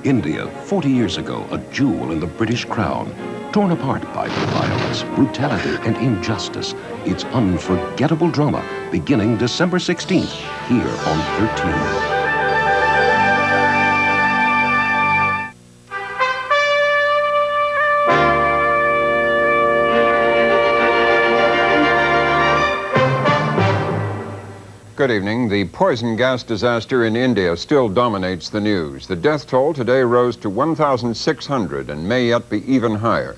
India, 40 years ago, a jewel in the British crown. Torn apart by violence, brutality, and injustice. It's unforgettable drama, beginning December 16th, here on 13. Good evening. The poison gas disaster in India still dominates the news. The death toll today rose to 1,600 and may yet be even higher.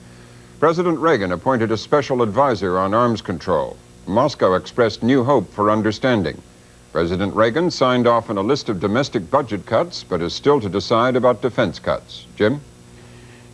President Reagan appointed a special advisor on arms control. Moscow expressed new hope for understanding. President Reagan signed off on a list of domestic budget cuts, but is still to decide about defense cuts. Jim?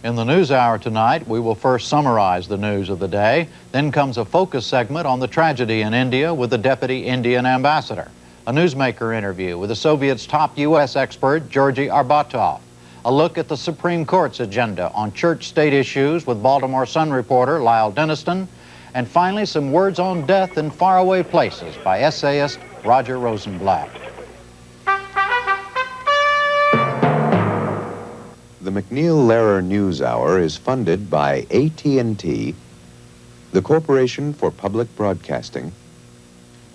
In the news hour tonight, we will first summarize the news of the day. Then comes a focus segment on the tragedy in India with the deputy Indian ambassador. A newsmaker interview with the Soviet's top U.S. expert, Georgy Arbatov. A look at the Supreme Court's agenda on church-state issues with Baltimore Sun reporter Lyle Denniston. And finally, some words on death in faraway places by essayist Roger Rosenblatt. The MacNeil Lehrer News Hour is funded by AT&T, the Corporation for Public Broadcasting,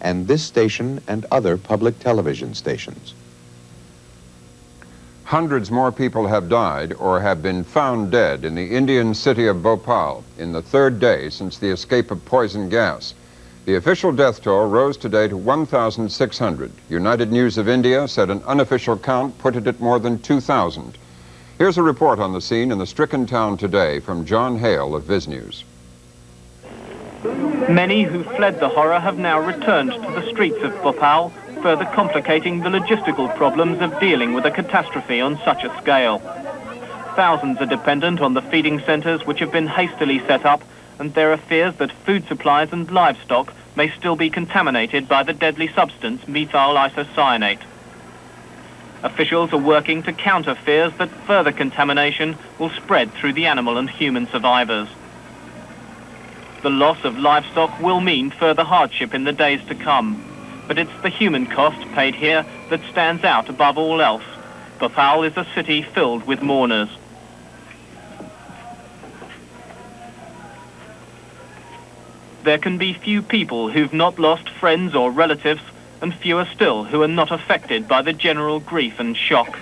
and this station and other public television stations. Hundreds more people have died or have been found dead in the Indian city of Bhopal in the third day since the escape of poison gas. The official death toll rose today to 1,600. United News of India said an unofficial count put it at more than 2,000. Here's a report on the scene in the stricken town today from John Hale of Viz News. Many who fled the horror have now returned to the streets of Bhopal, further complicating the logistical problems of dealing with a catastrophe on such a scale. Thousands are dependent on the feeding centres which have been hastily set up, and there are fears that food supplies and livestock may still be contaminated by the deadly substance methyl isocyanate. Officials are working to counter fears that further contamination will spread through the animal and human survivors. The loss of livestock will mean further hardship in the days to come, but it's the human cost paid here that stands out above all else. Bhopal is a city filled with mourners. There can be few people who've not lost friends or relatives, and fewer still who are not affected by the general grief and shock.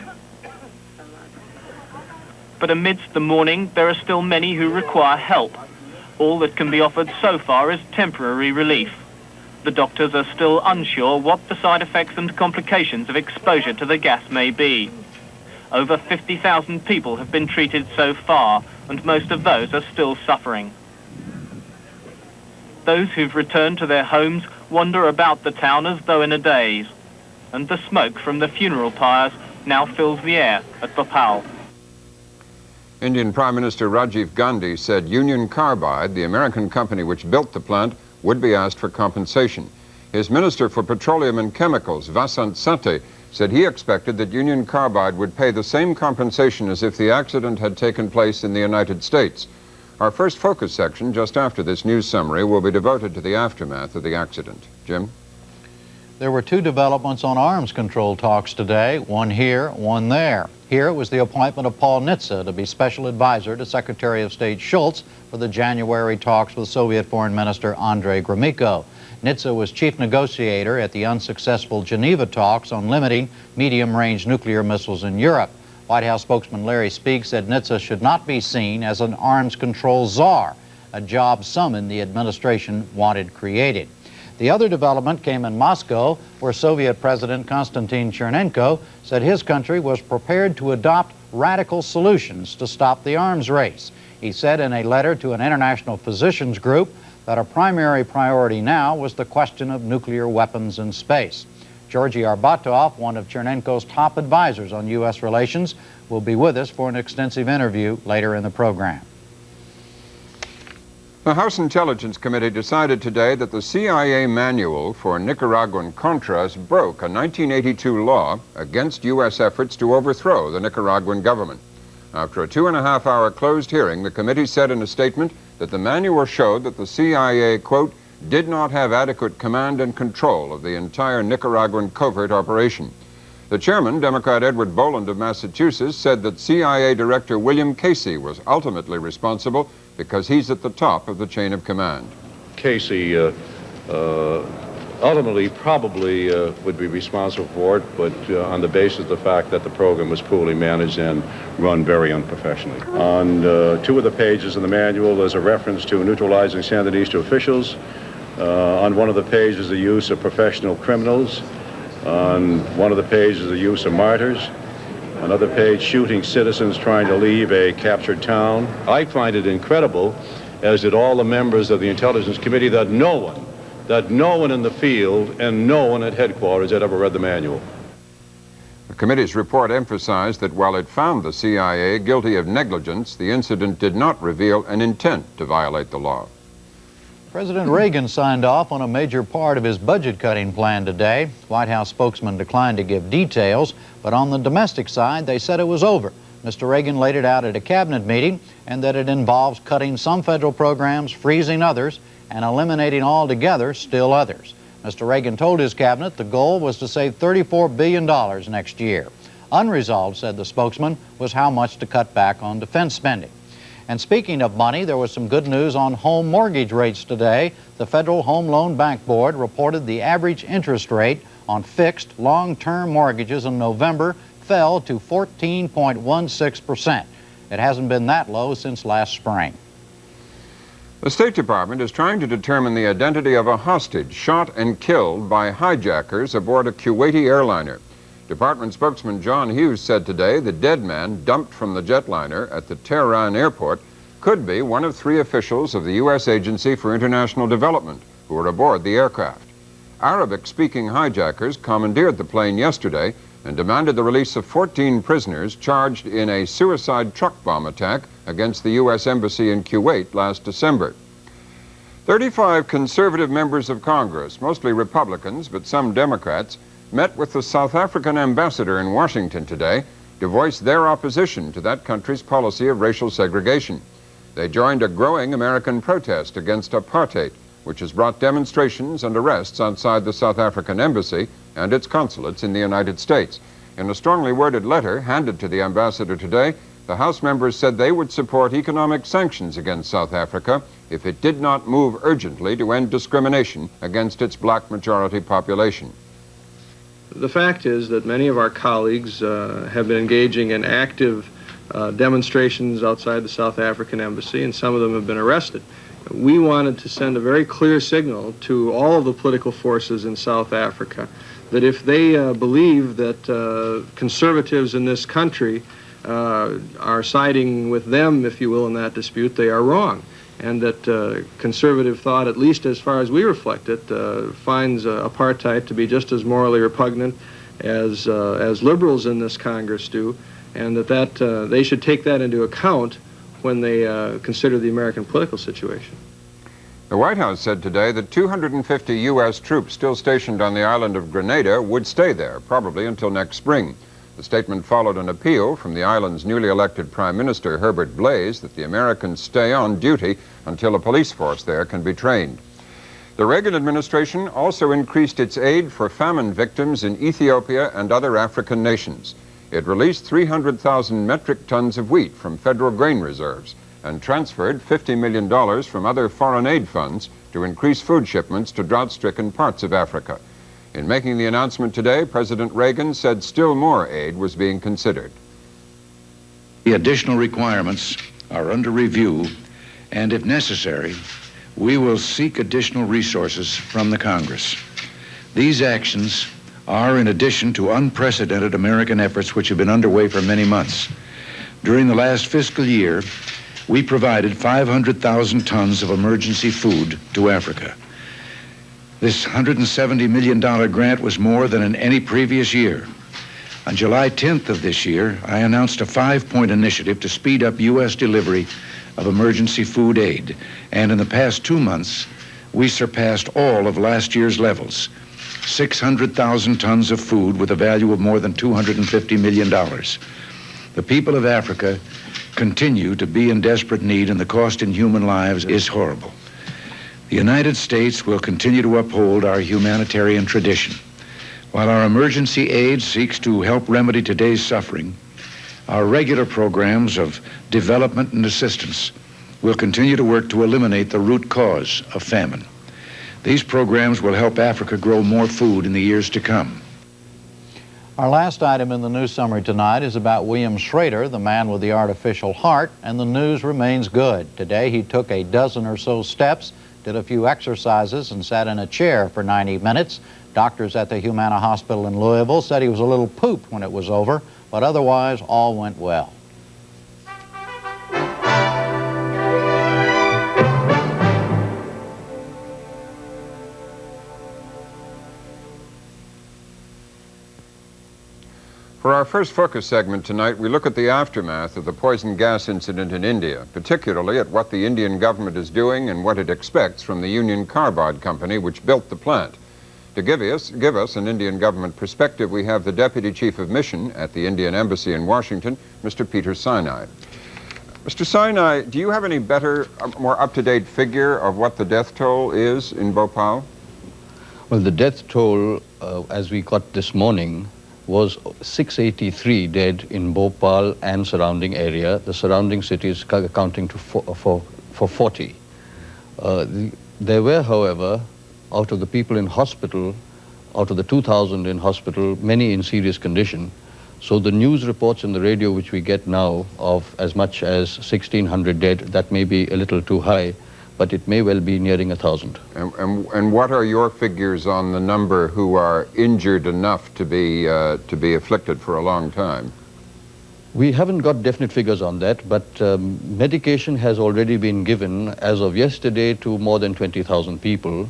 But amidst the mourning, there are still many who require help. All that can be offered so far is temporary relief. The doctors are still unsure what the side effects and complications of exposure to the gas may be. Over 50,000 people have been treated so far, and most of those are still suffering. Those who've returned to their homes wander about the town as though in a daze, and the smoke from the funeral pyres now fills the air at Bhopal. Indian Prime Minister Rajiv Gandhi said Union Carbide, the American company which built the plant, would be asked for compensation. His Minister for Petroleum and Chemicals, Vasant Sate, said he expected that Union Carbide would pay the same compensation as if the accident had taken place in the United States. Our first focus section, just after this news summary, will be devoted to the aftermath of the accident. Jim? There were two developments on arms control talks today, one here, one there. Here was the appointment of Paul Nitze to be special advisor to Secretary of State Shultz for the January talks with Soviet Foreign Minister Andrei Gromyko. Nitze was chief negotiator at the unsuccessful Geneva talks on limiting medium-range nuclear missiles in Europe. White House spokesman Larry Speake said Nitze should not be seen as an arms control czar, a job some in the administration wanted created. The other development came in Moscow, where Soviet President Konstantin Chernenko said his country was prepared to adopt radical solutions to stop the arms race. He said in a letter to an international physicians group that a primary priority now was the question of nuclear weapons in space. Georgy Arbatov, one of Chernenko's top advisors on U.S. relations, will be with us for an extensive interview later in the program. The House Intelligence Committee decided today that the CIA manual for Nicaraguan Contras broke a 1982 law against U.S. efforts to overthrow the Nicaraguan government. After a 2.5-hour closed hearing, the committee said in a statement that the manual showed that the CIA, quote, did not have adequate command and control of the entire Nicaraguan covert operation. The chairman, Democrat Edward Boland of Massachusetts, said that CIA Director William Casey was ultimately responsible because he's at the top of the chain of command. Casey ultimately probably would be responsible for it, but on the basis of the fact that the program was poorly managed and run very unprofessionally. On 2 of the pages in the manual, there's a reference to neutralizing Sandinista officials. On 1 of the pages, the use of professional criminals. On 1 of the pages, the use of martyrs. Another page, shooting citizens trying to leave a captured town. I find it incredible, as did all the members of the Intelligence Committee, that no one in the field and no one at headquarters had ever read the manual. The committee's report emphasized that while it found the CIA guilty of negligence, the incident did not reveal an intent to violate the law. President Reagan signed off on a major part of his budget-cutting plan today. White House spokesman declined to give details, but on the domestic side, they said it was over. Mr. Reagan laid it out at a cabinet meeting, and that it involves cutting some federal programs, freezing others, and eliminating altogether still others. Mr. Reagan told his cabinet the goal was to save $34 billion next year. Unresolved, said the spokesman, was how much to cut back on defense spending. And speaking of money, there was some good news on home mortgage rates today. The Federal Home Loan Bank Board reported the average interest rate on fixed long-term mortgages in November fell to 14.16%. It hasn't been that low since last spring. The State Department is trying to determine the identity of a hostage shot and killed by hijackers aboard a Kuwaiti airliner. Department spokesman John Hughes said today the dead man dumped from the jetliner at the Tehran airport could be one of 3 officials of the U.S. Agency for International Development who were aboard the aircraft. Arabic-speaking hijackers commandeered the plane yesterday and demanded the release of 14 prisoners charged in a suicide truck bomb attack against the U.S. Embassy in Kuwait last December. 35 conservative members of Congress, mostly Republicans but some Democrats, met with the South African ambassador in Washington today to voice their opposition to that country's policy of racial segregation. They joined a growing American protest against apartheid, which has brought demonstrations and arrests outside the South African embassy and its consulates in the United States. In a strongly worded letter handed to the ambassador today, the House members said they would support economic sanctions against South Africa if it did not move urgently to end discrimination against its black majority population. The fact is that many of our colleagues have been engaging in active demonstrations outside the South African embassy, and some of them have been arrested. We wanted to send a very clear signal to all of the political forces in South Africa that if they believe that conservatives in this country are siding with them, if you will, in that dispute, they are wrong. And that conservative thought, at least as far as we reflect it, finds apartheid to be just as morally repugnant as liberals in this Congress do, and that they should take that into account when they consider the American political situation. The White House said today that 250 U.S. troops still stationed on the island of Grenada would stay there, probably until next spring. The statement followed an appeal from the island's newly elected Prime Minister, Herbert Blaise, that the Americans stay on duty until a police force there can be trained. The Reagan administration also increased its aid for famine victims in Ethiopia and other African nations. It released 300,000 metric tons of wheat from federal grain reserves and transferred $50 million from other foreign aid funds to increase food shipments to drought-stricken parts of Africa. In making the announcement today, President Reagan said still more aid was being considered. The additional requirements are under review, and if necessary, we will seek additional resources from the Congress. These actions are in addition to unprecedented American efforts which have been underway for many months. During the last fiscal year, we provided 500,000 tons of emergency food to Africa. This $170 million grant was more than in any previous year. On July 10th of this year, I announced a 5-point initiative to speed up U.S. delivery of emergency food aid. And in the past 2 months, we surpassed all of last year's levels. 600,000 tons of food with a value of more than $250 million. The people of Africa continue to be in desperate need, and the cost in human lives is horrible. The United States will continue to uphold our humanitarian tradition. While our emergency aid seeks to help remedy today's suffering, our regular programs of development and assistance will continue to work to eliminate the root cause of famine. These programs will help Africa grow more food in the years to come. Our last item in the news summary tonight is about William Schrader, the man with the artificial heart, and the news remains good. Today he took a dozen or so steps, did a few exercises, and sat in a chair for 90 minutes. Doctors at the Humana Hospital in Louisville said he was a little pooped when it was over, but otherwise all went well. For our first focus segment tonight, we look at the aftermath of the poison gas incident in India, particularly at what the Indian government is doing and what it expects from the Union Carbide Company, which built the plant. To give us an Indian government perspective, we have the Deputy Chief of Mission at the Indian Embassy in Washington, Mr. Peter Sinai. Mr. Sinai, do you have any better, more up-to-date figure of what the death toll is in Bhopal? Well, the death toll, as we got this morning, was 683 dead in Bhopal and surrounding area. The surrounding cities accounting for 40. There were, however, out of the people in hospital, out of the 2,000 in hospital, many in serious condition. So the news reports in the radio which we get now of as much as 1,600 dead, that may be a little too high, but it may well be nearing 1,000. And what are your figures on the number who are injured enough to be afflicted for a long time? We haven't got definite figures on that, but medication has already been given as of yesterday to more than 20,000 people.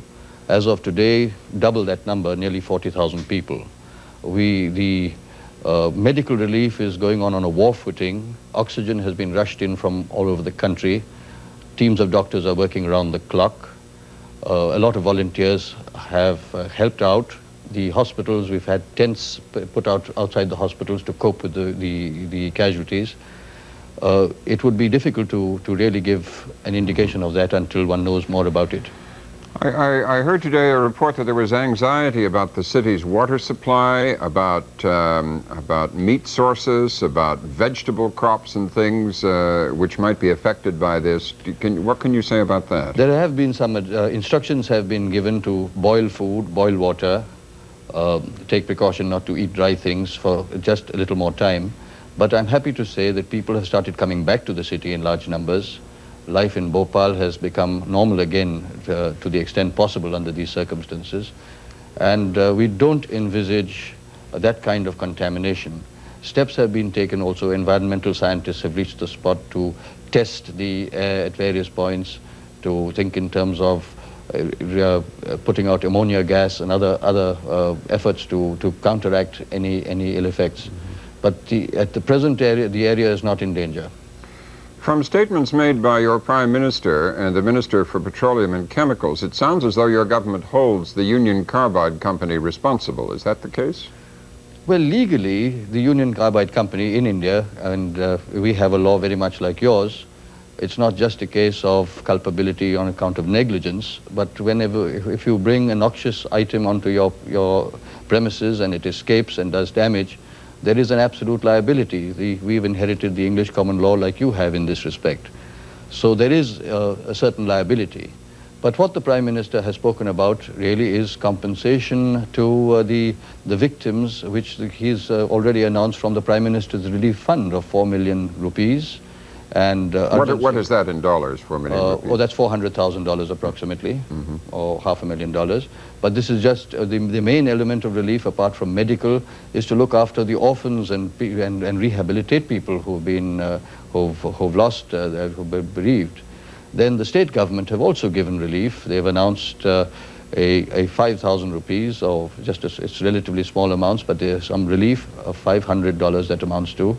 As of today, double that number, nearly 40,000 people. The medical relief is going on a war footing. Oxygen has been rushed in from all over the country. Teams of doctors are working around the clock. A lot of volunteers have helped out. The hospitals, we've had tents put out outside the hospitals to cope with the casualties. It would be difficult to really give an indication of that until one knows more about it. I heard today a report that there was anxiety about the city's water supply, about meat sources, about vegetable crops and things which might be affected by this. What can you say about that? There have been some instructions have been given to boil food, boil water, take precaution not to eat dry things for just a little more time. But I'm happy to say that people have started coming back to the city in large numbers. Life in Bhopal has become normal again to the extent possible under these circumstances. And we don't envisage that kind of contamination. Steps have been taken also. Environmental scientists have reached the spot to test the air at various points, to think in terms of putting out ammonia gas and other efforts to counteract any ill effects. But at the present area, the area is not in danger. From statements made by your Prime Minister and the Minister for Petroleum and Chemicals, it sounds as though your government holds the Union Carbide Company responsible. Is that the case? Well, legally, the Union Carbide Company in India, and we have a law very much like yours, it's not just a case of culpability on account of negligence, but if you bring a noxious item onto your premises and it escapes and does damage, there is an absolute liability. We've inherited the English common law like you have in this respect. So there is a certain liability. But what the Prime Minister has spoken about really is compensation to the victims, which he's already announced from the Prime Minister's Relief Fund of 4 million rupees. And what is that in dollars, 4 million rupees? Oh, that's $400,000 approximately, or $500,000. But this is just the main element of relief, apart from medical, is to look after the orphans and rehabilitate people who've been who've lost, who've been bereaved. Then the state government have also given relief. They've announced a 5,000 rupees, or it's relatively small amounts, but there's some relief of $500 that amounts to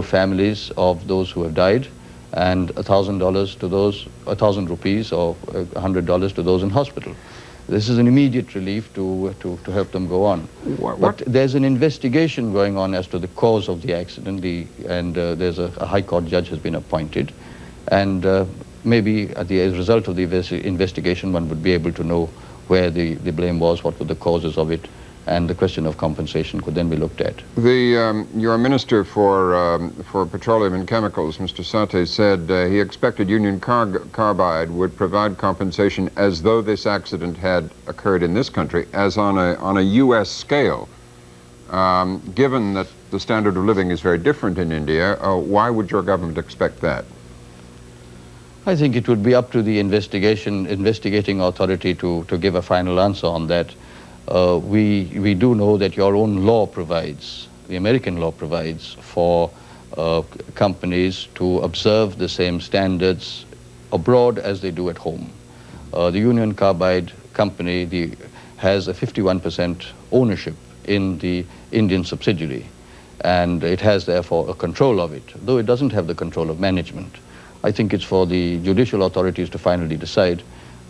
families of those who have died, and $1,000 to those, 1,000 rupees or $100 to those in hospital. This is an immediate relief to help them go on. But there's an investigation going on as to the cause of the accident, and there's a High Court judge has been appointed, and maybe as a result of the investigation one would be able to know where the blame was, what were the causes of it, and the question of compensation could then be looked at. Your Minister for Petroleum and Chemicals, Mr. Sate, said he expected Union Carbide would provide compensation as though this accident had occurred in this country, as on a U.S. scale. Given that the standard of living is very different in India, why would your government expect that? I think it would be up to the investigating authority to give a final answer on that. We do know that your own law provides, the American law provides, for companies to observe the same standards abroad as they do at home. The Union Carbide company has a 51% ownership in the Indian subsidiary, and it has therefore a control of it, though it doesn't have the control of management. I think it's for the judicial authorities to finally decide.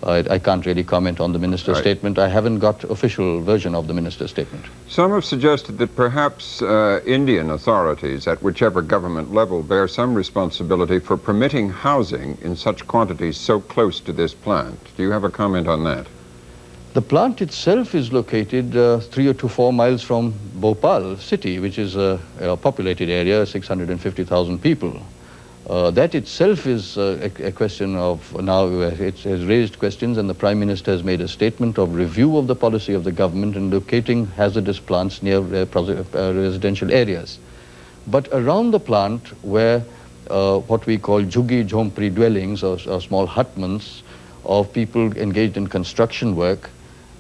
I can't really comment on the minister's statement. I haven't got official version of the minister's statement. Some have suggested that perhaps Indian authorities at whichever government level bear some responsibility for permitting housing in such quantities so close to this plant. Do you have a comment on that? The plant itself is located 3 to 4 miles from Bhopal city, which is a populated area, 650,000 people. That itself is a question of, now it has raised questions, and the Prime Minister has made a statement of review of the policy of the government in locating hazardous plants near residential areas. But around the plant, where what we call jhuggi jhompri dwellings, or small hutments of people engaged in construction work,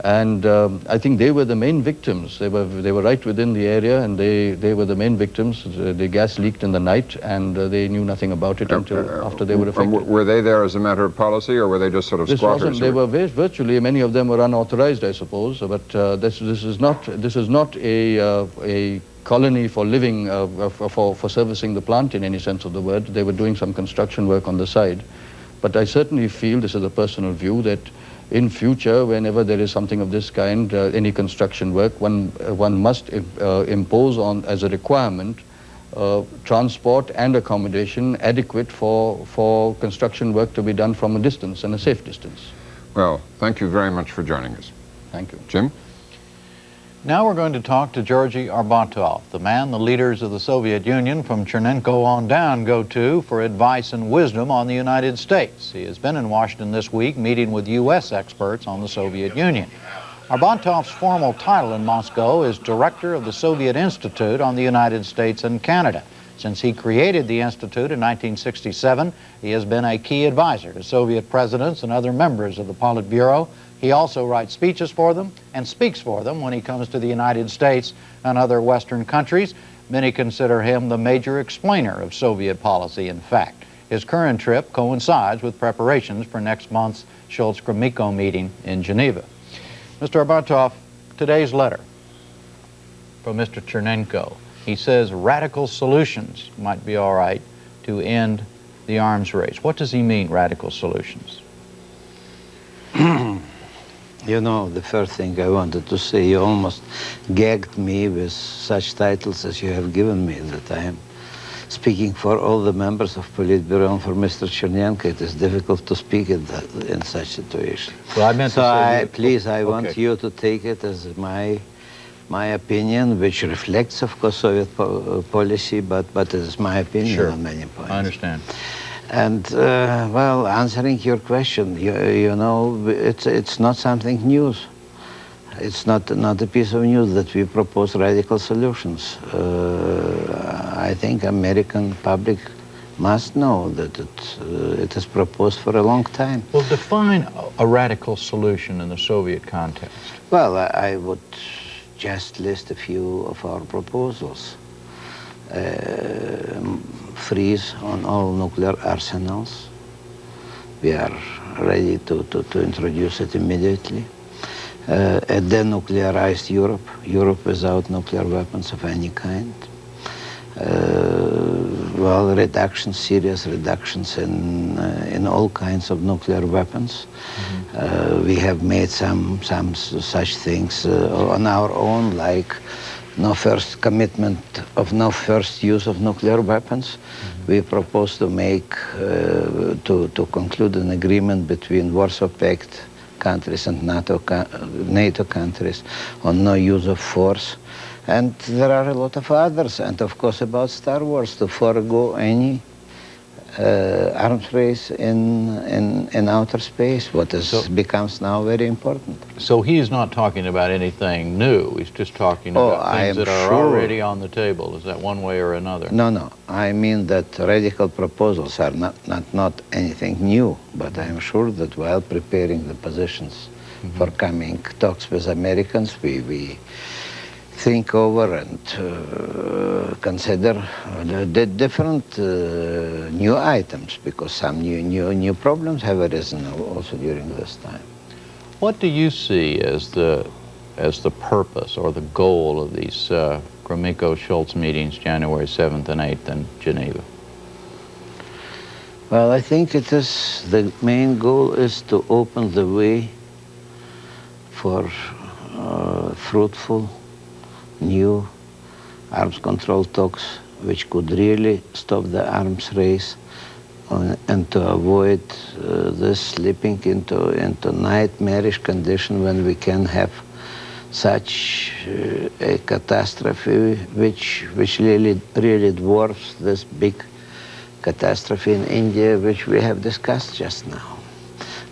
and I think they were the main victims. They were right within the area, and they were the main victims. The gas leaked in the night, and they knew nothing about it until after they were affected. Were they there as a matter of policy, or were they just sort of squatters? They were virtually, many of them were unauthorized, I suppose. But this is not a colony for living, for servicing the plant in any sense of the word. They were doing some construction work on the side. But I certainly feel, this is a personal view, that in future, whenever there is something of this kind, any construction work, one must impose on, as a requirement, transport and accommodation adequate for construction work to be done from a distance, and a safe distance. Well, thank you very much for joining us. Thank you. Jim? Now we're going to talk to Georgy Arbatov, the man the leaders of the Soviet Union from Chernenko on down go to for advice and wisdom on the United States. He has been in Washington this week meeting with U.S. experts on the Soviet Union. Arbatov's formal title in Moscow is Director of the Soviet Institute on the United States and Canada. Since he created the Institute in 1967, he has been a key advisor to Soviet presidents and other members of the Politburo. He also writes speeches for them and speaks for them when he comes to the United States and other Western countries. Many consider him the major explainer of Soviet policy, in fact. His current trip coincides with preparations for next month's Schultz-Gromyko meeting in Geneva. Mr. Arbatov, today's letter from Mr. Chernenko. He says radical solutions might be all right to end the arms race. What does he mean, radical solutions? You know, the first thing I wanted to say, you almost gagged me with such titles as you have given me, that I am speaking for all the members of Politburo, and for Mr. Chernenko. It is difficult to speak in such situation. Well, I meant so to say please, I want you to take it as my opinion, which reflects, of course, Soviet policy, but it is my opinion on many points. I understand. And, well, answering your question, you know, it's not something new. It's not a piece of news that we propose radical solutions. I think American public must know that it is proposed for a long time. Well, define a radical solution in the Soviet context. Well, I would just list a few of our proposals. Freeze on all nuclear arsenals. We are ready to introduce it immediately. A denuclearized Europe, Europe without nuclear weapons of any kind. Well, serious reductions in all kinds of nuclear weapons. Mm-hmm. We have made some such things on our own, like no first use of nuclear weapons. Mm-hmm. We propose to make, to conclude an agreement between Warsaw Pact countries and NATO countries on no use of force. And there are a lot of others. And of course about Star Wars, to forego any arms race in outer space, what becomes now very important. So he's not talking about anything new. He's just talking about things that are already on the table. Is that one way or another? No, no. I mean that radical proposals are not anything new, but I'm sure that while preparing the positions for coming talks with Americans, we think over and consider the different new items, because some new problems have arisen also during this time. What do you see as the purpose or the goal of these Gromyko-Schultz meetings, January 7th and 8th in Geneva? Well, I think the main goal is to open the way for fruitful new arms control talks which could really stop the arms race and to avoid this slipping into nightmarish condition when we can have such a catastrophe which really dwarfs this big catastrophe in India which we have discussed just now.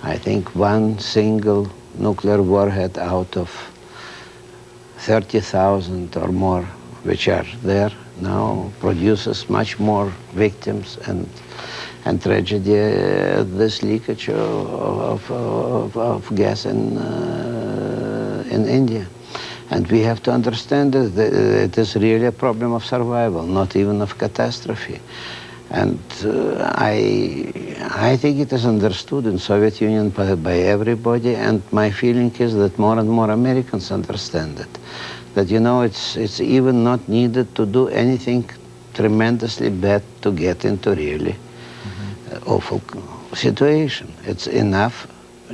I think one single nuclear warhead out of 30,000 or more which are there now produces much more victims and tragedy. This leakage of gas in India. And we have to understand that it is really a problem of survival, not even of catastrophe. And I think it is understood in Soviet Union by everybody, and my feeling is that more and more Americans understand it. That, you know, it's even not needed to do anything tremendously bad to get into really awful situation. It's enough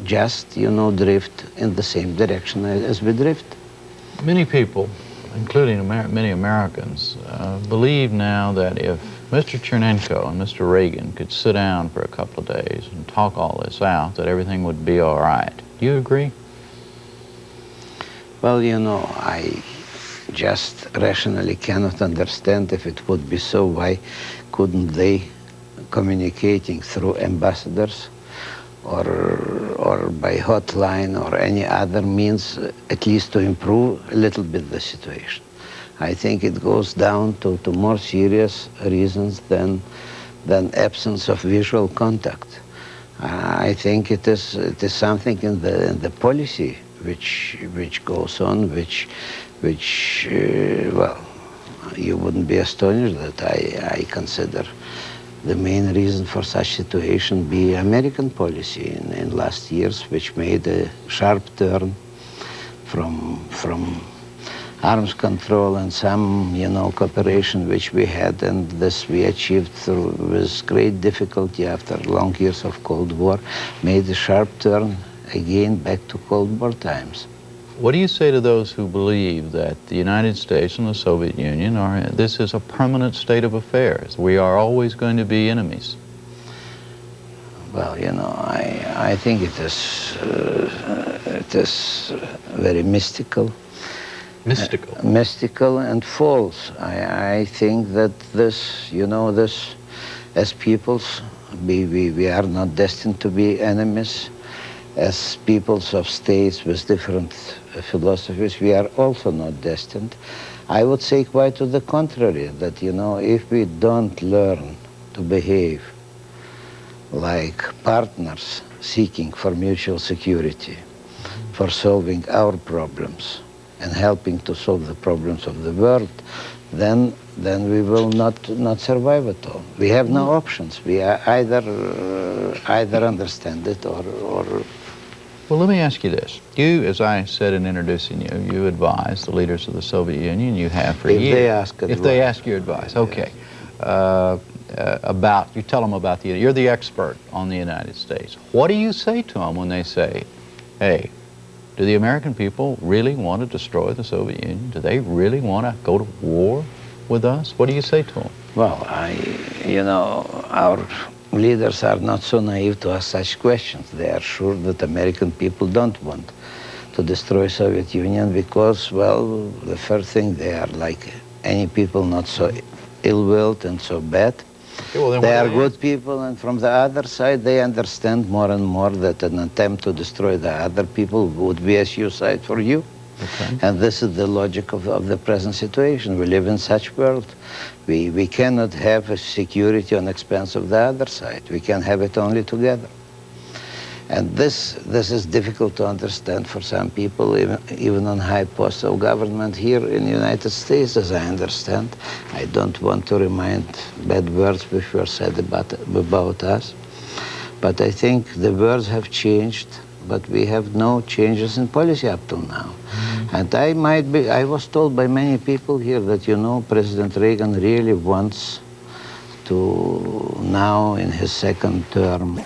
just, you know, drift in the same direction as we drift. Many people, including many Americans, believe now that if Mr. Chernenko and Mr. Reagan could sit down for a couple of days and talk all this out, that everything would be all right. Do you agree? Well, you know, I just rationally cannot understand if it would be so. Why couldn't they, communicating through ambassadors or by hotline or any other means, at least to improve a little bit the situation? I think it goes down to more serious reasons than absence of visual contact. I think it is something in the policy which goes on, which well, you wouldn't be astonished that I consider the main reason for such situation be American policy in last years, which made a sharp turn from arms control and some, you know, cooperation which we had, and this we achieved with great difficulty after long years of Cold War, made a sharp turn again back to Cold War times. What do you say to those who believe that the United States and the Soviet Union this is a permanent state of affairs? We are always going to be enemies. Well, you know, I think it is very mystical. Mystical and false. I think that this, you know, this, as peoples, we are not destined to be enemies. As peoples of states with different philosophies, we are also not destined. I would say quite to the contrary, that, you know, if we don't learn to behave like partners seeking for mutual security, for solving our problems and helping to solve the problems of the world, then we will not survive at all. We have no options. We are either understand it or. Well, let me ask you this. You, as I said in introducing you, you advise the leaders of the Soviet Union. You have for years. If they ask your advice, okay. You tell them about you're the expert on the United States. What do you say to them when they say, hey, do the American people really want to destroy the Soviet Union? Do they really want to go to war with us? What do you say to them? Well, you know, our leaders are not so naive to ask such questions. They are sure that American people don't want to destroy Soviet Union because, well, the first thing, they are like any people, not so ill-willed and so bad. Okay, well, then They what are do they good people, and from the other side, they understand more and more that an attempt to destroy the other people would be a suicide for you. Okay. And this is the logic of the present situation. We live in such world. We cannot have a security on expense of the other side. We can have it only together. And this is difficult to understand for some people, even on high posts of government here in the United States, as I understand. I don't want to remind bad words which were said about us. But I think the words have changed, but we have no changes in policy up till now. And I was told by many people here that, you know, President Reagan really wants to, now in his second term,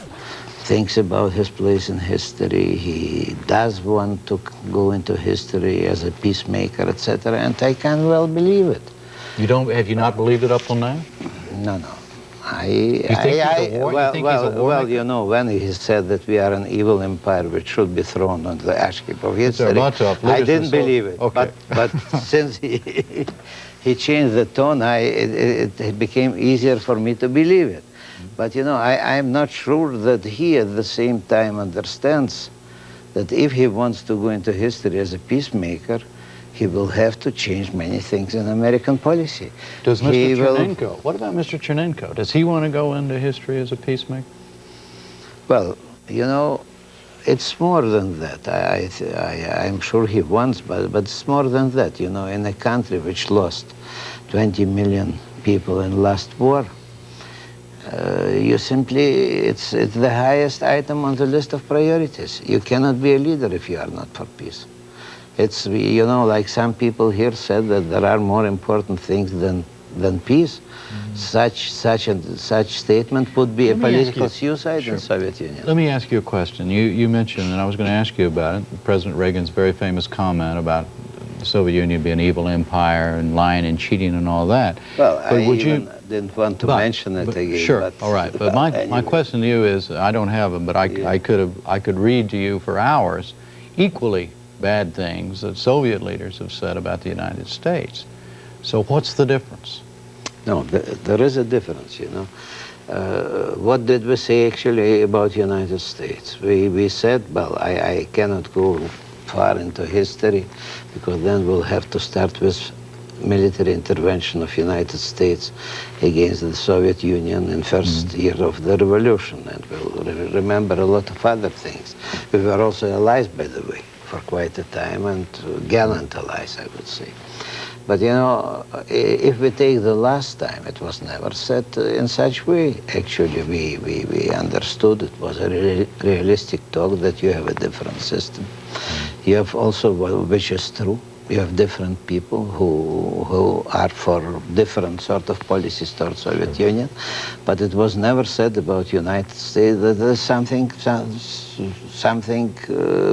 thinks about his place in history. He does want to go into history as a peacemaker, etc. And I can well believe it. Have you not believed it up till now? No. Well, you know, when he said that we are an evil empire which should be thrown on the ash heap of history, I didn't believe it. Okay. But since he changed the tone, it became easier for me to believe it. But, you know, I'm not sure that he at the same time understands that if he wants to go into history as a peacemaker, he will have to change many things in American policy. Does Mr. Chernenko, what about Mr. Chernenko? Does he want to go into history as a peacemaker? Well, you know, it's more than that. I'm sure he wants, but it's more than that. You know, in a country which lost 20 million people in last war, you simply, it's the highest item on the list of priorities. You cannot be a leader if you are not for peace. It's, you know, like some people here said that there are more important things than peace. Such statement would be a political suicide in Soviet Union. Let me ask you a question. You mentioned, and I was going to ask you about it, President Reagan's very famous comment about the Soviet Union being an evil empire and lying and cheating and all that. Well, didn't want to mention it again. Sure, but, all right. But my question to you is, I don't have them, but I could read to you for hours equally bad things that Soviet leaders have said about the United States. So what's the difference? No, there is a difference, you know. What did we say actually about the United States? We said, well, I cannot go far into history because then we'll have to start with military intervention of United States against the Soviet Union in first year of the revolution, and we'll remember a lot of other things. We were also allies, by the way, for quite a time, and gallant allies, I would say. But, you know, if we take the last time, it was never said in such way. Actually, we understood it was a realistic talk that you have a different system. You have also, which is true, you have different people who are for different sort of policies towards Soviet Union, but it was never said about United States that there's something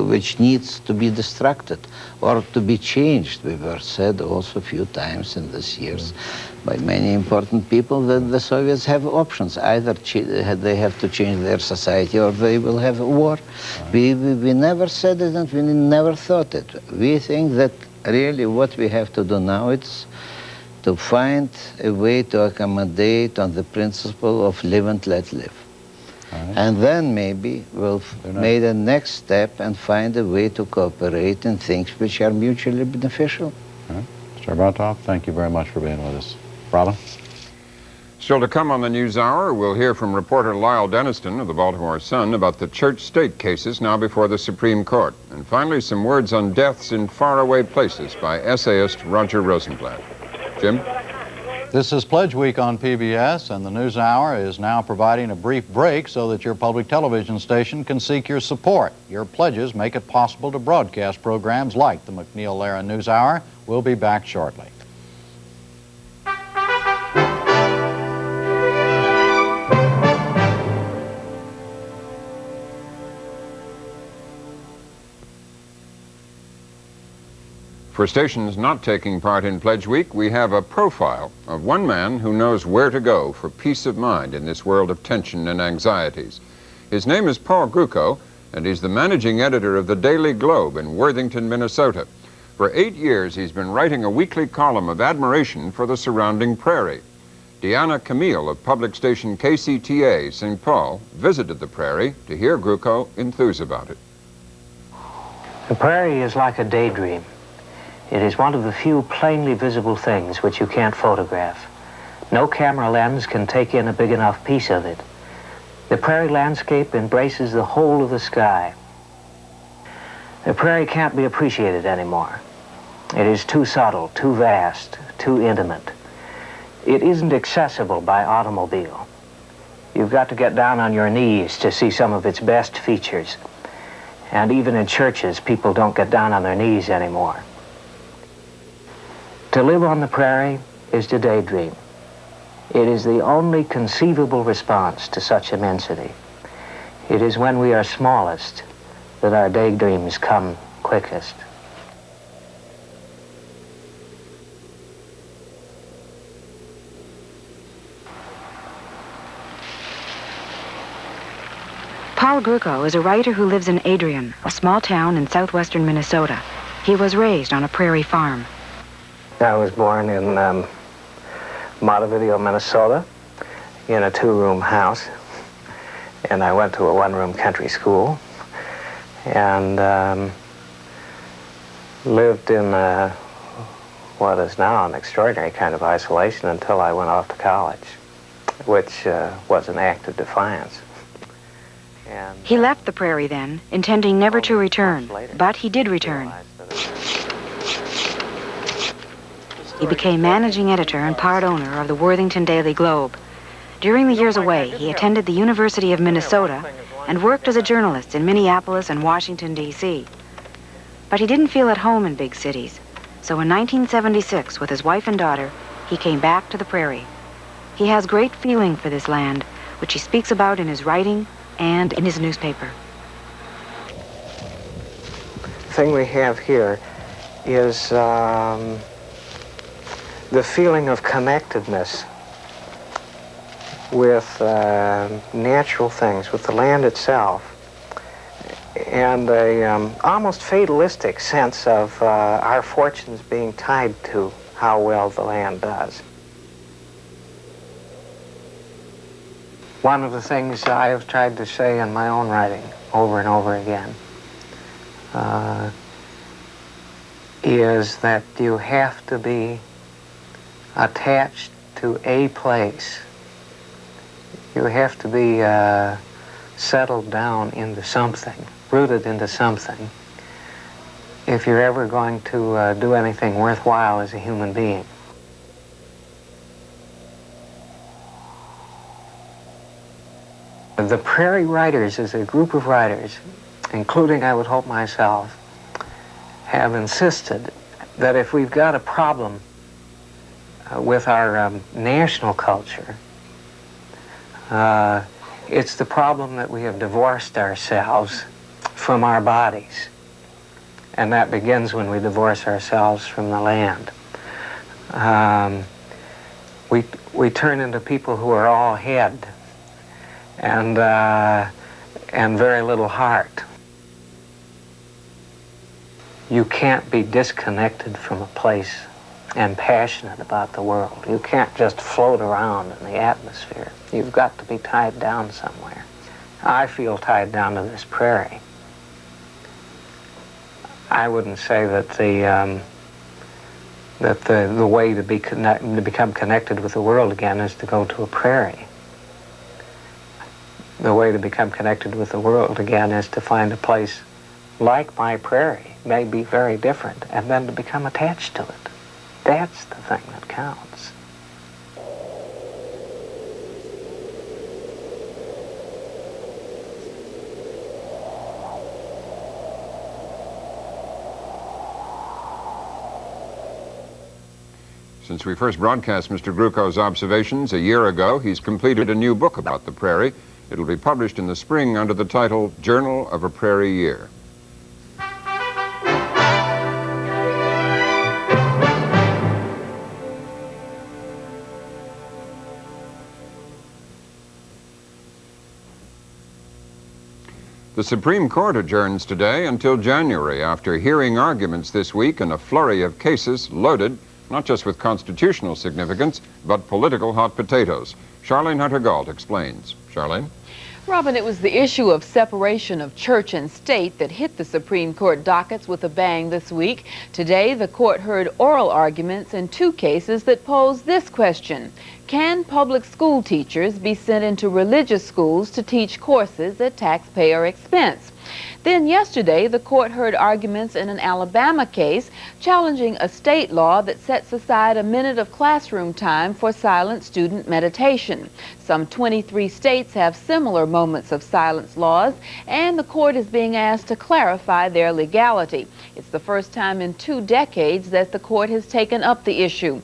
which needs to be destructed or to be changed. We were said also a few times in these years by many important people that the Soviets have options. Either they have to change their society or they will have a war. We never said it and we never thought it. We think that really what we have to do now is to find a way to accommodate on the principle of live and let live. And then maybe we'll make the next step and find a way to cooperate in things which are mutually beneficial. Mr. Arbatov, thank you very much for being with us. Robin? Still to come on the News Hour, we'll hear from reporter Lyle Denniston of the Baltimore Sun about the church-state cases now before the Supreme Court. And finally, some words on deaths in faraway places by essayist Roger Rosenblatt. Jim? This is Pledge Week on PBS, and the News Hour is now providing a brief break so that your public television station can seek your support. Your pledges make it possible to broadcast programs like the MacNeil Lehrer News Hour. We'll be back shortly. For stations not taking part in Pledge Week, we have a profile of one man who knows where to go for peace of mind in this world of tension and anxieties. His name is Paul Gruco, and he's the managing editor of the Daily Globe in Worthington, Minnesota. For 8 years, he's been writing a weekly column of admiration for the surrounding prairie. Deanna Camille of public station KCTA St. Paul visited the prairie to hear Gruco enthuse about it. The prairie is like a daydream. It is one of the few plainly visible things which you can't photograph. No camera lens can take in a big enough piece of it. The prairie landscape embraces the whole of the sky. The prairie can't be appreciated anymore. It is too subtle, too vast, too intimate. It isn't accessible by automobile. You've got to get down on your knees to see some of its best features. And even in churches, people don't get down on their knees anymore. To live on the prairie is to daydream. It is the only conceivable response to such immensity. It is when we are smallest that our daydreams come quickest. Paul Gruco is a writer who lives in Adrian, a small town in southwestern Minnesota. He was raised on a prairie farm. I was born in Montevideo, Minnesota, in a two-room house, and I went to a one-room country school, and lived in what is now an extraordinary kind of isolation until I went off to college, which was an act of defiance. And, he left the prairie then, intending never to return, but he did return. He became managing editor and part owner of the Worthington Daily Globe. During the years away, he attended the University of Minnesota and worked as a journalist in Minneapolis and Washington, D.C. But he didn't feel at home in big cities. So in 1976, with his wife and daughter, he came back to the prairie. He has great feeling for this land, which he speaks about in his writing and in his newspaper. The thing we have here is the feeling of connectedness with natural things, with the land itself, and a almost fatalistic sense of our fortunes being tied to how well the land does. One of the things I have tried to say in my own writing over and over again is that you have to be attached to a place. You have to be settled down into something, rooted into something, if you're ever going to do anything worthwhile as a human being. The Prairie Writers is a group of writers, including, I would hope, myself, have insisted that if we've got a problem with our national culture, it's the problem that we have divorced ourselves from our bodies. And that begins when we divorce ourselves from the land. We turn into people who are all head and very little heart. You can't be disconnected from a place and passionate about the world. You can't just float around in the atmosphere. You've got to be tied down somewhere. I feel tied down to this prairie. I wouldn't say that the way to become connected with the world again is to go to a prairie. The way to become connected with the world again is to find a place like my prairie, may be very different, and then to become attached to it. That's the thing that counts. Since we first broadcast Mr. Gruco's observations a year ago, he's completed a new book about the prairie. It'll be published in the spring under the title Journal of a Prairie Year. The Supreme Court adjourns today until January after hearing arguments this week in a flurry of cases loaded not just with constitutional significance, but political hot potatoes. Charlene Hunter-Gault explains. Charlene? Robin, it was the issue of separation of church and state that hit the Supreme Court dockets with a bang this week. Today, the court heard oral arguments in two cases that pose this question. Can public school teachers be sent into religious schools to teach courses at taxpayer expense? Then yesterday, the court heard arguments in an Alabama case challenging a state law that sets aside a minute of classroom time for silent student meditation. Some 23 states have similar moments of silence laws, and the court is being asked to clarify their legality. It's the first time in 2 decades that the court has taken up the issue.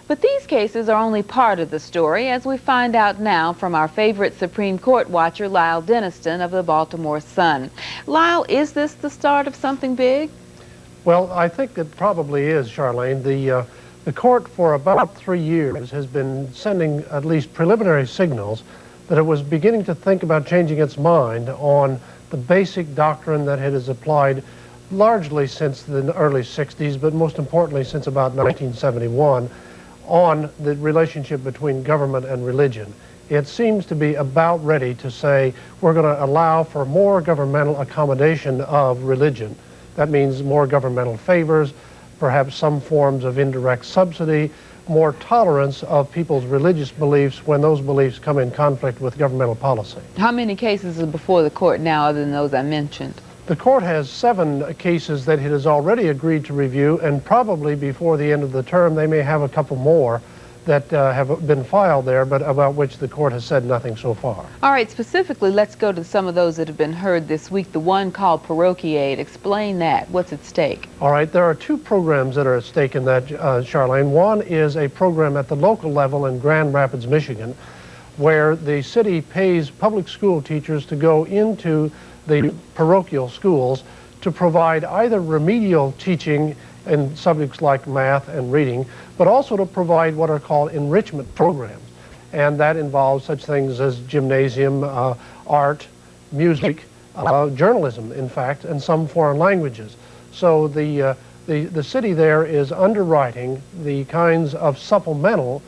But these cases are only part of the story, as we find out now from our favorite Supreme Court watcher, Lyle Denniston of the Baltimore Sun. Lyle, is this the start of something big? Well, I think it probably is, Charlene. The court for about 3 years has been sending at least preliminary signals that it was beginning to think about changing its mind on the basic doctrine that it has applied largely since the early 60s, but most importantly since about 1971, on the relationship between government and religion. It seems to be about ready to say we're going to allow for more governmental accommodation of religion. That means more governmental favors, perhaps some forms of indirect subsidy, more tolerance of people's religious beliefs when those beliefs come in conflict with governmental policy. How many cases are before the court now other than those I mentioned? The court has 7 cases that it has already agreed to review, and probably before the end of the term they may have a couple more that have been filed there, but about which the court has said nothing so far. All right, specifically, let's go to some of those that have been heard this week. The one called Parochiate. Explain that. What's at stake? All right, there are 2 programs that are at stake in that, Charlene. One is a program at the local level in Grand Rapids, Michigan, where the city pays public school teachers to go into the parochial schools to provide either remedial teaching in subjects like math and reading, but also to provide what are called enrichment programs. And that involves such things as gymnasium, art, music, journalism, in fact, and some foreign languages. So the city there is underwriting the kinds of supplemental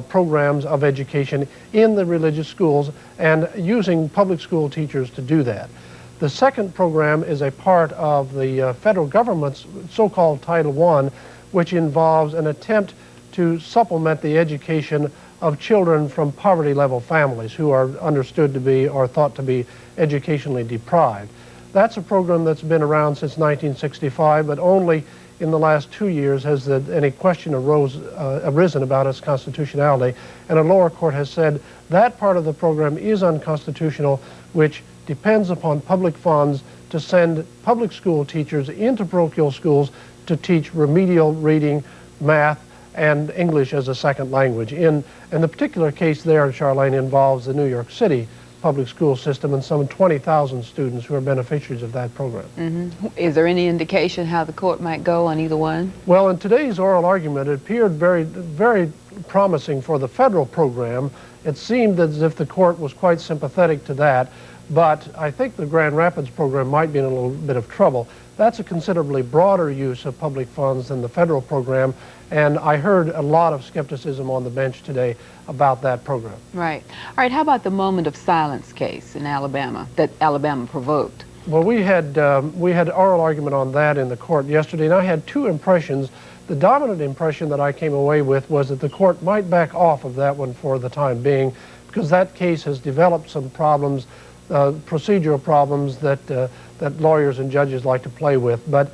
programs of education in the religious schools and using public school teachers to do that. The second program is a part of the federal government's so-called Title I, which involves an attempt to supplement the education of children from poverty-level families who are understood to be or thought to be educationally deprived. That's a program that's been around since 1965, but only in the last 2 years has any question arisen about its constitutionality, and a lower court has said that part of the program is unconstitutional, which depends upon public funds to send public school teachers into parochial schools to teach remedial reading, math, and English as a second language. And the particular case there, Charlene, involves the New York City public school system and some 20,000 students who are beneficiaries of that program. Mm-hmm. Is there any indication how the court might go on either one? Well, in today's oral argument, it appeared very promising for the federal program. It seemed as if the court was quite sympathetic to that. But I think the Grand Rapids program might be in a little bit of trouble. That's a considerably broader use of public funds than the federal program, and I heard a lot of skepticism on the bench today about that program. Right. All right, how about the moment of silence case in Alabama that Alabama provoked? Well, we had oral argument on that in the court yesterday, and I had 2 impressions. The dominant impression that I came away with was that the court might back off of that one for the time being, because that case has developed some problems, procedural problems that lawyers and judges like to play with. But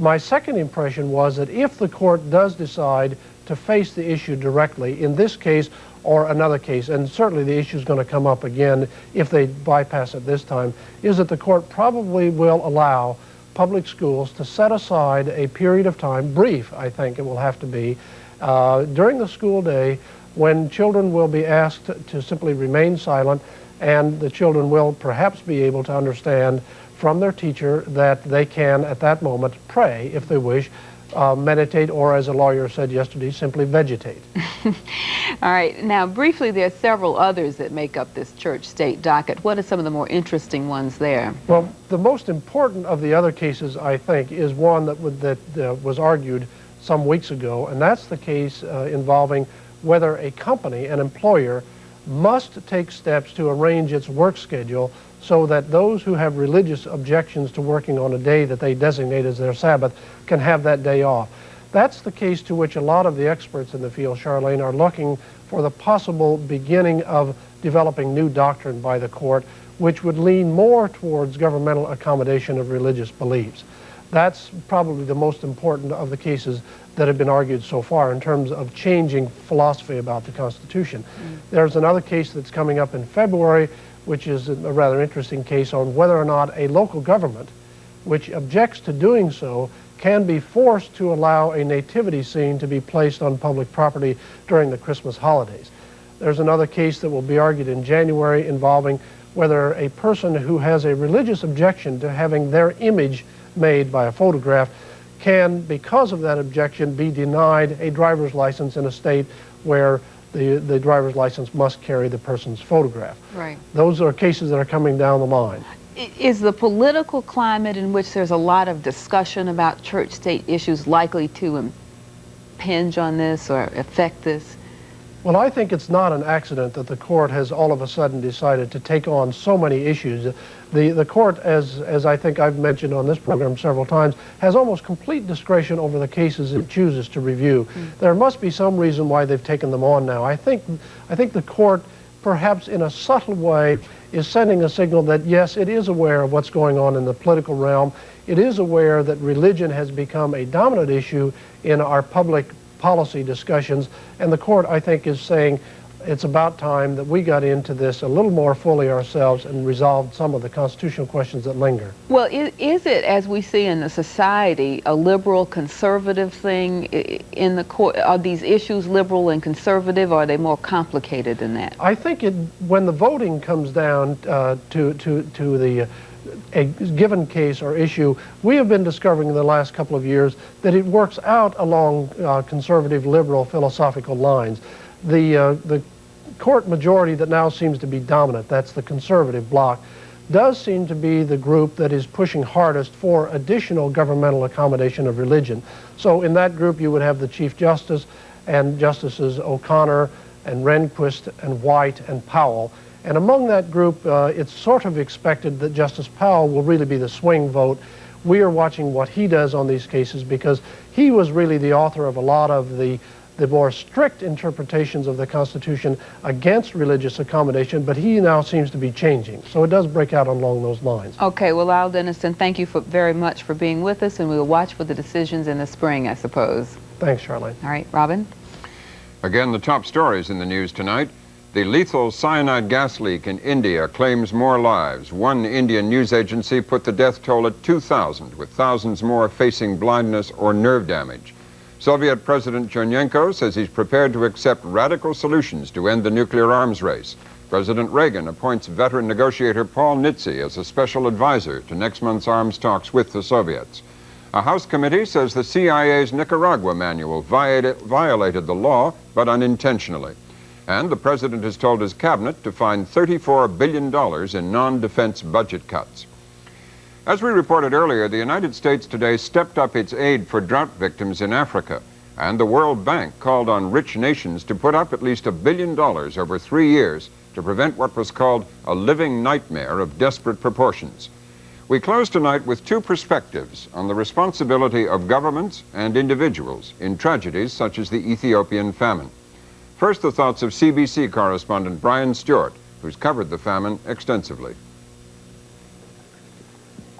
my second impression was that if the court does decide to face the issue directly, in this case or another case, and certainly the issue is going to come up again if they bypass it this time, is that the court probably will allow public schools to set aside a period of time, brief I think it will have to be, during the school day when children will be asked to simply remain silent, and the children will perhaps be able to understand from their teacher that they can, at that moment, pray, if they wish, meditate, or as a lawyer said yesterday, simply vegetate. All right. Now, briefly, there are several others that make up this church-state docket. What are some of the more interesting ones there? Well, the most important of the other cases, I think, is one that was argued some weeks ago, and that's the case involving whether a company, an employer, must take steps to arrange its work schedule so that those who have religious objections to working on a day that they designate as their Sabbath can have that day off. That's the case to which a lot of the experts in the field, Charlene, are looking for the possible beginning of developing new doctrine by the court, which would lean more towards governmental accommodation of religious beliefs. That's probably the most important of the cases that have been argued so far in terms of changing philosophy about the Constitution. There's another case that's coming up in February, which is a rather interesting case on whether or not a local government which objects to doing so can be forced to allow a nativity scene to be placed on public property during the Christmas holidays. There's another case that will be argued in January involving whether a person who has a religious objection to having their image made by a photograph can, because of that objection, be denied a driver's license in a state where the driver's license must carry the person's photograph. Right. Those are cases that are coming down the line. Is the political climate in which there's a lot of discussion about church-state issues likely to impinge on this or affect this? Well, I think it's not an accident that the court has all of a sudden decided to take on so many issues. The court, as I think I've mentioned on this program several times, has almost complete discretion over the cases it chooses to review. There must be some reason why they've taken them on now. I think the court, perhaps in a subtle way, is sending a signal that, yes, it is aware of what's going on in the political realm. It is aware that religion has become a dominant issue in our public policy discussions, and the court, I think, is saying it's about time that we got into this a little more fully ourselves and resolved some of the constitutional questions that linger. Well, is it, as we see in the society, a liberal conservative thing in the court? Are these issues liberal and conservative, or are they more complicated than that? I think when the voting comes down to a given case or issue, we have been discovering in the last couple of years that it works out along conservative, liberal, philosophical lines. The court majority that now seems to be dominant, that's the conservative bloc, does seem to be the group that is pushing hardest for additional governmental accommodation of religion. So in that group you would have the Chief Justice and Justices O'Connor and Rehnquist and White and Powell. And among that group, it's sort of expected that Justice Powell will really be the swing vote. We are watching what he does on these cases because he was really the author of a lot of the more strict interpretations of the Constitution against religious accommodation, but he now seems to be changing. So it does break out along those lines. Okay, well, Al Denniston, thank you very much for being with us, and we'll watch for the decisions in the spring, I suppose. Thanks, Charlene. All right, Robin? Again, the top stories in the news tonight. The lethal cyanide gas leak in India claims more lives. One Indian news agency put the death toll at 2,000, with thousands more facing blindness or nerve damage. Soviet President Chernenko says he's prepared to accept radical solutions to end the nuclear arms race. President Reagan appoints veteran negotiator Paul Nitze as a special advisor to next month's arms talks with the Soviets. A House committee says the CIA's Nicaragua manual violated the law, but unintentionally. And the president has told his cabinet to find $34 billion in non-defense budget cuts. As we reported earlier, the United States today stepped up its aid for drought victims in Africa, and the World Bank called on rich nations to put up at least $1 billion over 3 years to prevent what was called a living nightmare of desperate proportions. We close tonight with two perspectives on the responsibility of governments and individuals in tragedies such as the Ethiopian famine. First, the thoughts of CBC correspondent Brian Stewart, who's covered the famine extensively.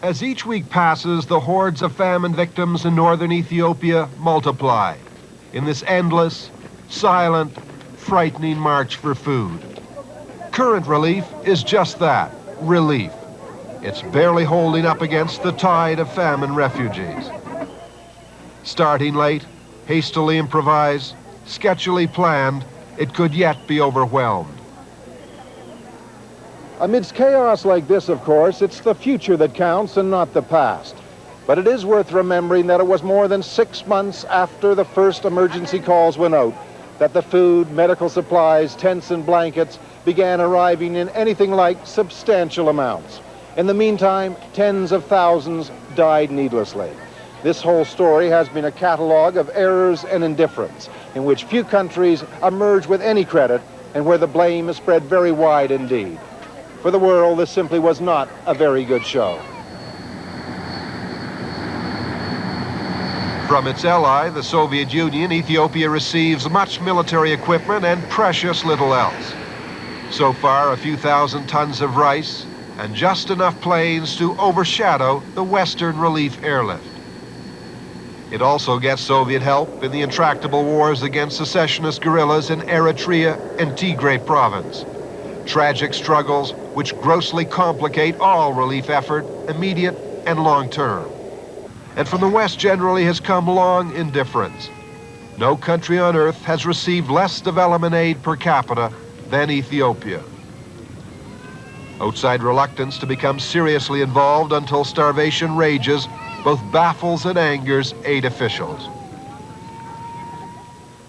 As each week passes, the hordes of famine victims in northern Ethiopia multiply in this endless, silent, frightening march for food. Current relief is just that, relief. It's barely holding up against the tide of famine refugees. Starting late, hastily improvised, sketchily planned, it could yet be overwhelmed. Amidst chaos like this, of course, it's the future that counts and not the past. But it is worth remembering that it was more than 6 months after the first emergency calls went out that the food, medical supplies, tents and blankets began arriving in anything like substantial amounts. In the meantime, tens of thousands died needlessly. This whole story has been a catalogue of errors and indifference in which few countries emerge with any credit and where the blame is spread very wide indeed. For the world, this simply was not a very good show. From its ally, the Soviet Union, Ethiopia receives much military equipment and precious little else. So far, a few thousand tons of rice and just enough planes to overshadow the Western relief airlift. It also gets Soviet help in the intractable wars against secessionist guerrillas in Eritrea and Tigray province. Tragic struggles which grossly complicate all relief effort, immediate and long-term. And from the West generally has come long indifference. No country on earth has received less development aid per capita than Ethiopia. Outside reluctance to become seriously involved until starvation rages both baffles and angers aid officials.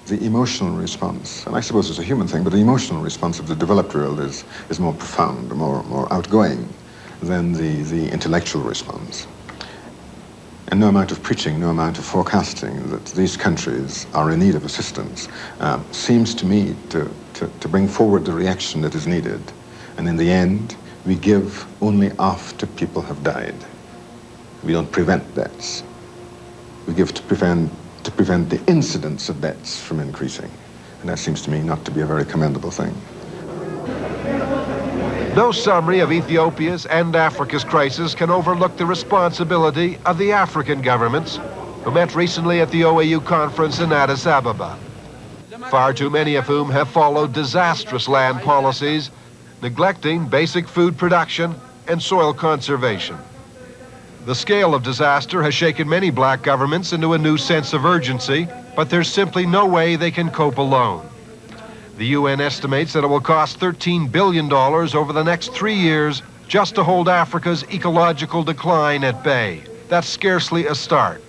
The emotional response, and I suppose it's a human thing, but the emotional response of the developed world is more profound, more outgoing than the intellectual response. And no amount of preaching, no amount of forecasting that these countries are in need of assistance seems to me to bring forward the reaction that is needed. And in the end, we give only after people have died. We don't prevent deaths. We give to prevent the incidence of deaths from increasing. And that seems to me not to be a very commendable thing. No summary of Ethiopia's and Africa's crisis can overlook the responsibility of the African governments who met recently at the OAU conference in Addis Ababa. Far too many of whom have followed disastrous land policies, neglecting basic food production and soil conservation. The scale of disaster has shaken many black governments into a new sense of urgency, but there's simply no way they can cope alone. The UN estimates that it will cost $13 billion over the next 3 years just to hold Africa's ecological decline at bay. That's scarcely a start.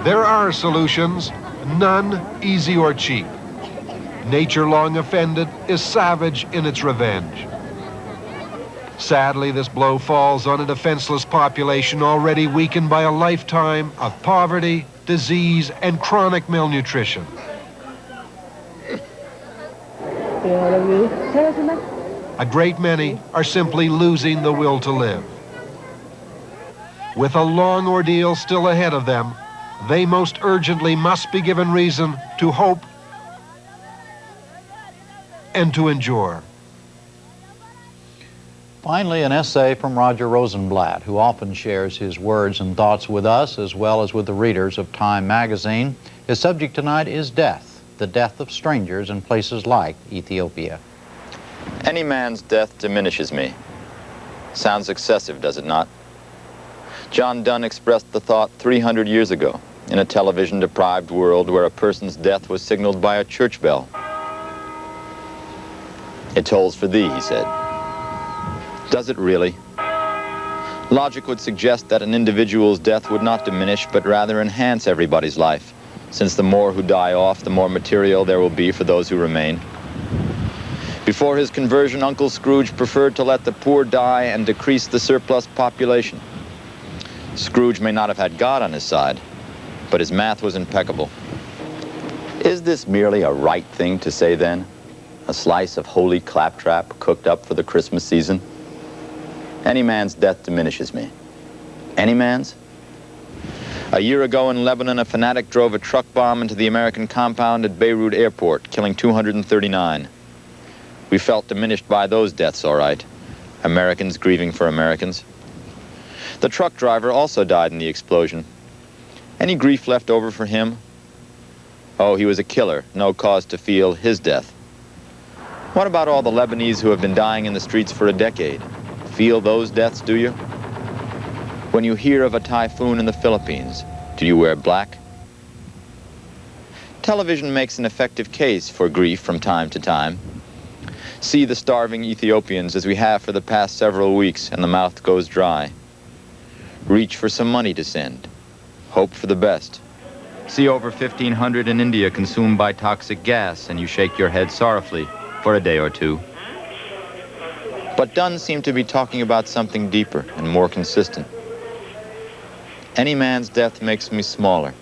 There are solutions, none easy or cheap. Nature, long offended, is savage in its revenge. Sadly, this blow falls on a defenseless population already weakened by a lifetime of poverty, disease, and chronic malnutrition. A great many are simply losing the will to live. With a long ordeal still ahead of them, they most urgently must be given reason to hope and to endure. Finally, an essay from Roger Rosenblatt, who often shares his words and thoughts with us as well as with the readers of Time magazine. His subject tonight is death, the death of strangers in places like Ethiopia. Any man's death diminishes me. Sounds excessive, does it not? John Donne expressed the thought 300 years ago in a television-deprived world where a person's death was signaled by a church bell. It tolls for thee, he said. Does it really? Logic would suggest that an individual's death would not diminish, but rather enhance everybody's life, since the more who die off, the more material there will be for those who remain. Before his conversion, Uncle Scrooge preferred to let the poor die and decrease the surplus population. Scrooge may not have had God on his side, but his math was impeccable. Is this merely a right thing to say then? A slice of holy claptrap cooked up for the Christmas season? Any man's death diminishes me. Any man's? A year ago in Lebanon, a fanatic drove a truck bomb into the American compound at Beirut Airport, killing 239. We felt diminished by those deaths, all right. Americans grieving for Americans. The truck driver also died in the explosion. Any grief left over for him? Oh, he was a killer. No cause to feel his death. What about all the Lebanese who have been dying in the streets for a decade? Feel those deaths, do you? When you hear of a typhoon in the Philippines, do you wear black? Television makes an effective case for grief from time to time. See the starving Ethiopians as we have for the past several weeks, and the mouth goes dry. Reach for some money to send. hope for the best. See over 1,500 in India consumed by toxic gas, and you shake your head sorrowfully for a day or two. But Dunn seemed to be talking about something deeper and more consistent. Any man's death makes me smaller,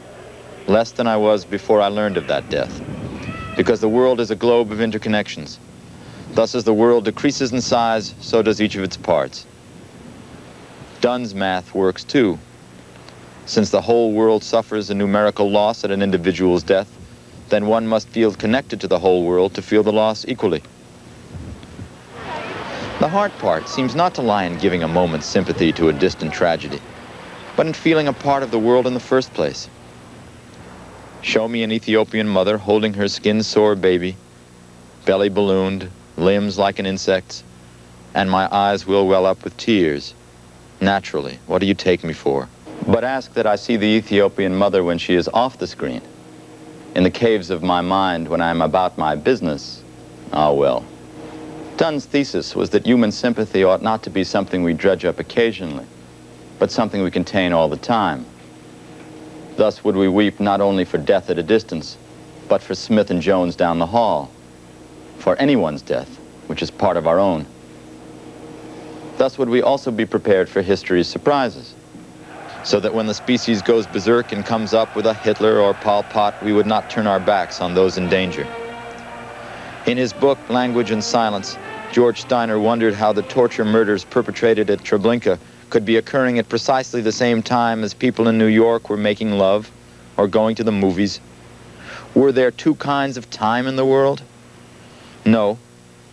less than I was before I learned of that death, because the world is a globe of interconnections. Thus, as the world decreases in size, so does each of its parts. Dunn's math works too. Since the whole world suffers a numerical loss at an individual's death, then one must feel connected to the whole world to feel the loss equally. The hard part seems not to lie in giving a moment's sympathy to a distant tragedy, but in feeling a part of the world in the first place. Show me an Ethiopian mother holding her skin-sore baby, belly ballooned, limbs like an insect's, and my eyes will well up with tears. Naturally, what do you take me for? But ask that I see the Ethiopian mother when she is off the screen. In the caves of my mind when I am about my business, ah well. Dunn's thesis was that human sympathy ought not to be something we dredge up occasionally, but something we contain all the time. Thus would we weep not only for death at a distance, but for Smith and Jones down the hall, for anyone's death, which is part of our own. Thus would we also be prepared for history's surprises, so that when the species goes berserk and comes up with a Hitler or Pol Pot, we would not turn our backs on those in danger. In his book, Language and Silence, George Steiner wondered how the torture murders perpetrated at Treblinka could be occurring at precisely the same time as people in New York were making love or going to the movies. Were there two kinds of time in the world? No,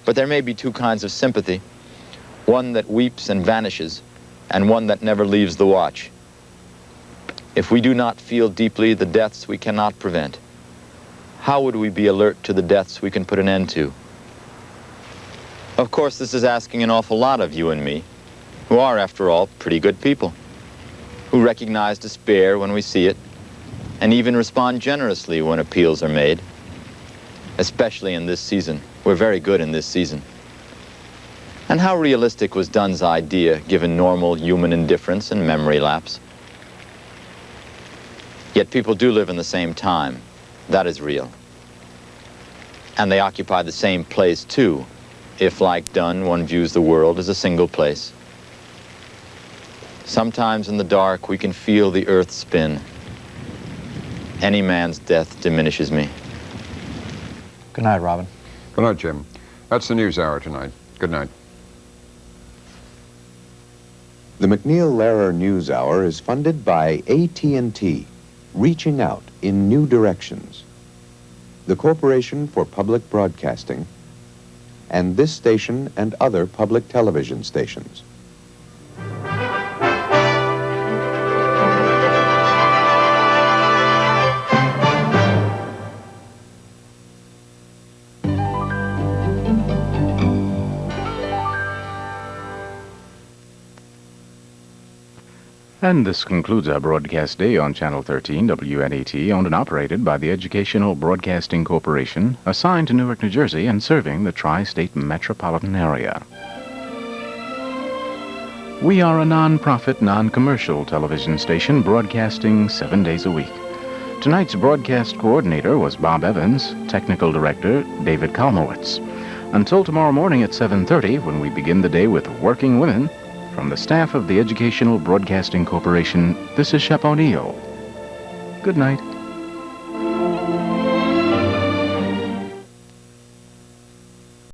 but there may be two kinds of sympathy. One that weeps and vanishes, and one that never leaves the watch. If we do not feel deeply the deaths we cannot prevent, how would we be alert to the deaths we can put an end to? Of course, this is asking an awful lot of you and me, who are, after all, pretty good people, who recognize despair when we see it, and even respond generously when appeals are made, especially in this season. We're very good in this season. And how realistic was Dunn's idea, given normal human indifference and memory lapse? Yet people do live in the same time. That is real. And they occupy the same place, too, if, like Dunn, one views the world as a single place. Sometimes in the dark, we can feel the earth spin. Any man's death diminishes me. Good night, Robin. Good night, Jim. That's the News Hour tonight. Good night. The MacNeil Lehrer News Hour is funded by AT&T, reaching out in new directions. The Corporation for Public Broadcasting, and this station and other public television stations. And this concludes our broadcast day on Channel 13, WNET, owned and operated by the Educational Broadcasting Corporation, assigned to Newark, New Jersey, and serving the tri-state metropolitan area. We are a non-profit, non-commercial television station broadcasting 7 days a week. Tonight's broadcast coordinator was Bob Evans, technical director David Kalmowitz. Until tomorrow morning at 7:30, when we begin the day with Working Women, from the staff of the Educational Broadcasting Corporation, this is Shep O'Neill. Good night.